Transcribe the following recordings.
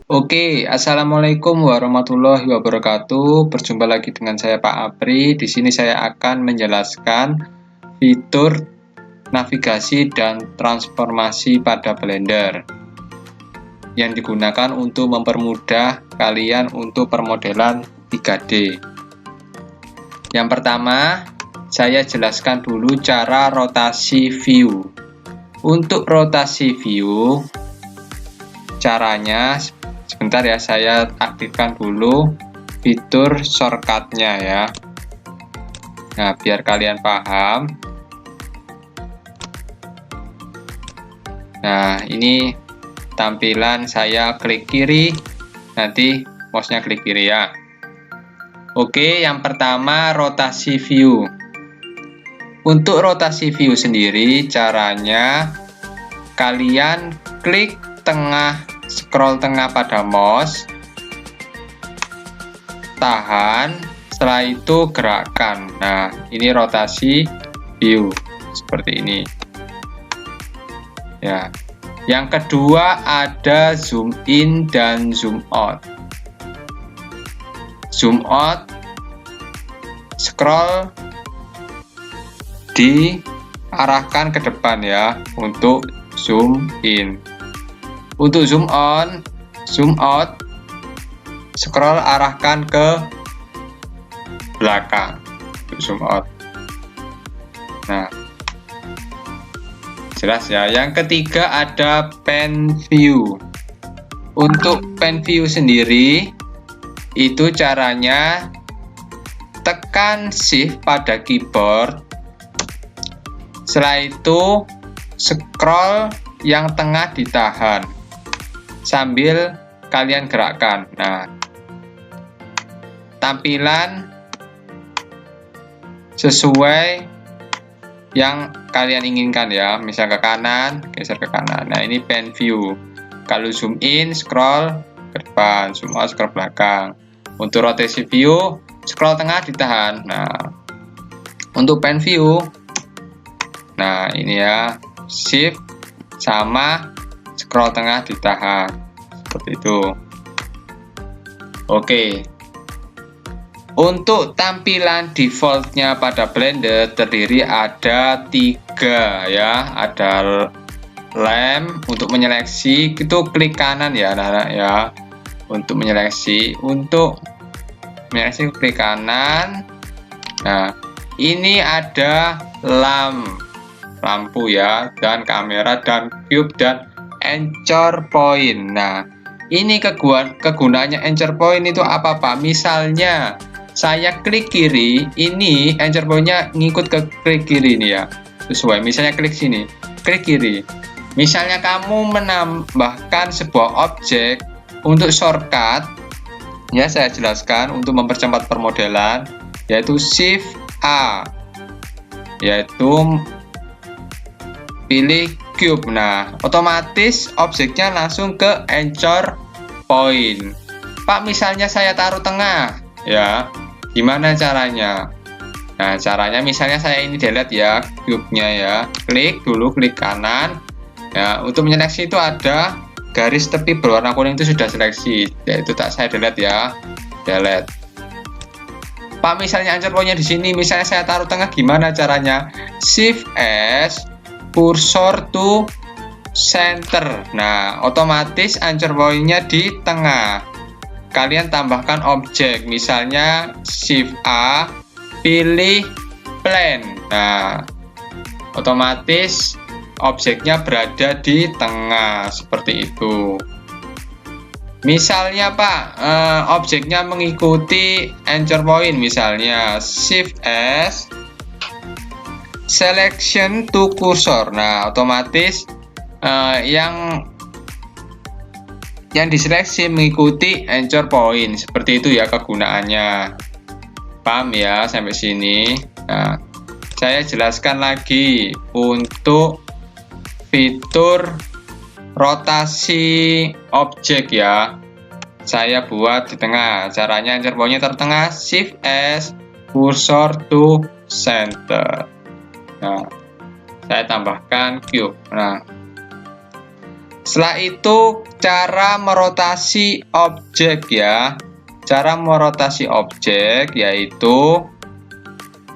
Oke, assalamualaikum warahmatullahi wabarakatuh. Berjumpa lagi dengan saya Pak Apri. Di sini saya akan menjelaskan fitur navigasi dan transformasi pada Blender yang digunakan untuk mempermudah kalian untuk permodelan 3D. Yang pertama, saya jelaskan dulu cara rotasi view. Untuk rotasi view, caranya sebentar ya, saya aktifkan dulu fitur shortcutnya ya. Nah, biar kalian paham. Nah, ini tampilan saya klik kiri, nanti mouse-nya klik kiri ya. Oke, yang pertama rotasi view. Untuk rotasi view sendiri, caranya kalian klik tengah, scroll tengah pada mouse, tahan, setelah itu gerakkan. Nah, ini rotasi view seperti ini ya. Yang kedua ada zoom in dan zoom out. Zoom out, scroll diarahkan ke depan ya untuk zoom in. Untuk zoom on, zoom out, scroll arahkan ke belakang untuk zoom out. Nah, jelas ya. Yang ketiga ada pan view. Untuk pan view sendiri, itu caranya tekan shift pada keyboard, setelah itu scroll yang tengah ditahan sambil kalian gerakkan. Nah, tampilan sesuai yang kalian inginkan ya, misal ke kanan, geser ke kanan. Nah, ini pan view. Kalau zoom in, scroll ke depan, zoom out, scroll belakang. Untuk rotasi view, scroll tengah ditahan. Nah, untuk pan view, nah ini ya, shift sama scroll tengah ditahan seperti itu. Oke, untuk tampilan defaultnya pada Blender terdiri ada 3 ya. Ada lamp untuk menyeleksi, itu klik kanan ya anak-anak ya. Untuk menyeleksi, klik kanan. Nah, ini ada lampu ya, dan kamera, dan cube, dan anchor point. Nah, ini kegunaannya anchor point itu apa Pak? Misalnya saya klik kiri, ini anchor point-nya ngikut ke klik kiri ini ya, sesuai. Misalnya klik sini, klik kiri. Misalnya kamu menambahkan sebuah objek untuk shortcut, ya saya jelaskan untuk mempercepat permodelan, yaitu Shift A, yaitu pilih cube. Nah, otomatis objeknya langsung ke anchor point. Pak, misalnya saya taruh tengah, ya, gimana caranya? Nah, caranya misalnya saya ini delete ya, cube-nya ya, klik dulu, klik kanan. Ya, untuk menyeleksi itu ada garis tepi berwarna kuning, itu sudah seleksi, yaitu tak saya delete ya, delete. Pak, misalnya anchor point-nya di sini, misalnya saya taruh tengah, gimana caranya? Shift S, cursor to center. Nah, otomatis anchor point-nya di tengah. Kalian tambahkan objek, misalnya Shift A, pilih plane. Nah, otomatis objeknya berada di tengah seperti itu. Misalnya Pak, objeknya mengikuti anchor point, misalnya Shift S, selection to cursor. Nah, otomatis yang diseleksi mengikuti anchor point, seperti itu ya kegunaannya. Paham ya sampai sini? Nah, saya jelaskan lagi untuk fitur rotasi objek ya. Saya buat di tengah. Caranya anchor point-nya tertengah, Shift S, cursor to center. Nah, saya tambahkan cube. Nah, Setelah itu cara merotasi objek ya. Cara merotasi objek yaitu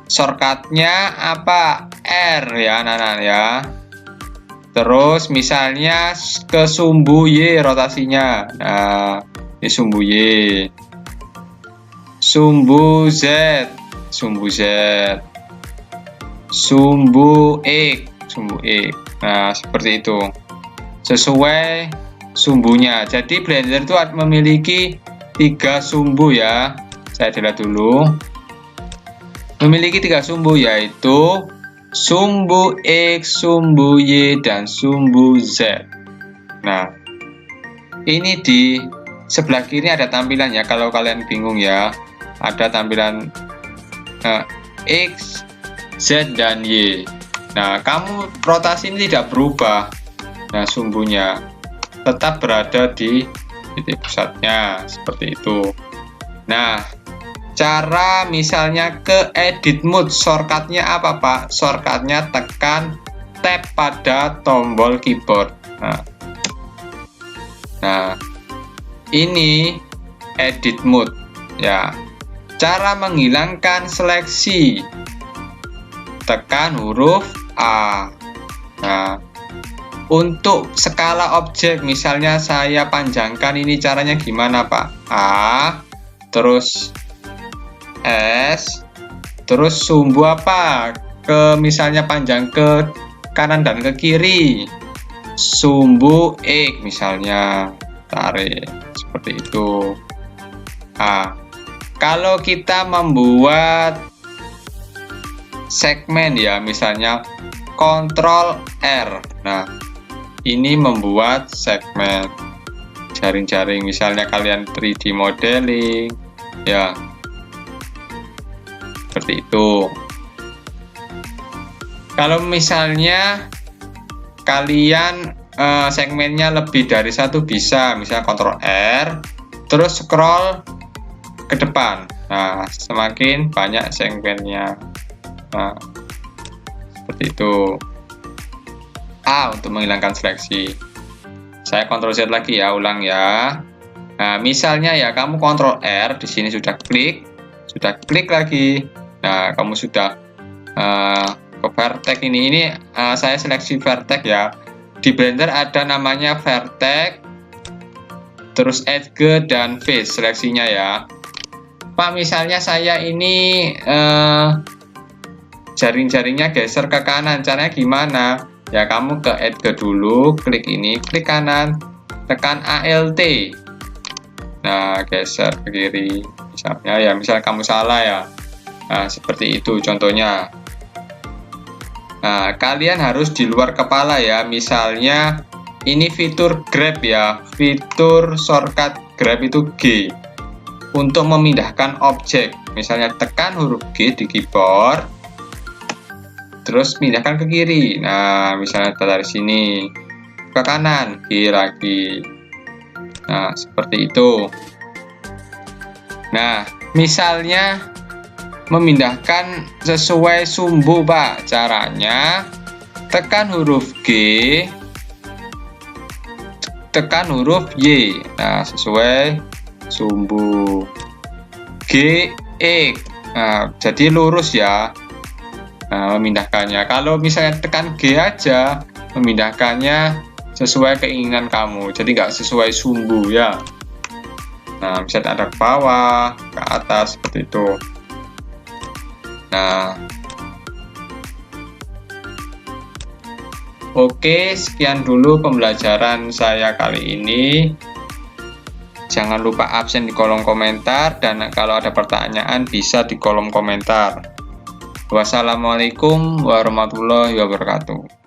shortcutnya apa? R ya anak-anak ya. Terus misalnya ke sumbu Y rotasinya. Nah, ini sumbu Y. Sumbu Z, sumbu Z. Sumbu X, sumbu X. Nah, seperti itu. Sesuai sumbunya. Jadi Blender itu memiliki 3 sumbu ya. Saya lihat dulu. Memiliki 3 sumbu yaitu sumbu X, sumbu Y, dan sumbu Z. Nah, ini di sebelah kiri ada tampilannya. Kalau kalian bingung ya, ada tampilan X, Z, dan Y. Nah, kamu rotasi ini tidak berubah. Nah, sumbunya tetap berada di titik pusatnya, seperti itu. Nah, cara misalnya ke edit mode, shortcutnya apa Pak? Shortcutnya tekan tab pada tombol keyboard. Nah, ini edit mode ya. Cara menghilangkan seleksi, tekan huruf A. Nah, untuk skala objek, misalnya saya panjangkan, ini caranya gimana Pak? A, terus S, terus sumbu apa? Misalnya panjang ke kanan dan ke kiri, sumbu X misalnya, tarik seperti itu. Kalau kita membuat segmen ya, misalnya Ctrl R. Nah, ini membuat segmen jaring-jaring, misalnya kalian 3D modeling ya, seperti itu. Kalau misalnya kalian segmennya lebih dari 1 bisa, misalnya Ctrl R terus scroll ke depan. Nah, semakin banyak segmennya. Nah, seperti itu. A untuk menghilangkan seleksi. Saya Ctrl Z lagi ya, ulang ya. Nah, misalnya ya kamu Ctrl R, di sini sudah klik lagi. Nah, kamu sudah ke vertex ini saya seleksi vertex ya. Di Blender ada namanya vertex, terus edge dan face seleksinya ya. Pak, misalnya saya ini jaring-jaringnya geser ke kanan, caranya gimana? Ya, kamu ke edge dulu, klik ini, klik kanan, tekan ALT. Nah, geser ke kiri. Misalnya ya, misalnya kamu salah ya. Nah, seperti itu contohnya. Nah, kalian harus di luar kepala ya. Misalnya ini fitur grab ya. Fitur shortcut grab itu G. Untuk memindahkan objek, misalnya tekan huruf G di keyboard, terus pindahkan ke kiri. Nah, misalnya dari sini ke kanan, G lagi. Nah, seperti itu. Nah, misalnya memindahkan sesuai sumbu Pak, caranya tekan huruf G, tekan huruf Y. Nah, sesuai sumbu G, X. Nah, jadi lurus ya. Nah, memindahkannya. Kalau misalnya tekan G aja, memindahkannya sesuai keinginan kamu. Jadi nggak sesuai sumbu ya. Nah, misalnya ada ke bawah, ke atas, seperti itu. Nah, oke, sekian dulu pembelajaran saya kali ini. Jangan lupa absen di kolom komentar, dan kalau ada pertanyaan bisa di kolom komentar. Wassalamualaikum warahmatullahi wabarakatuh.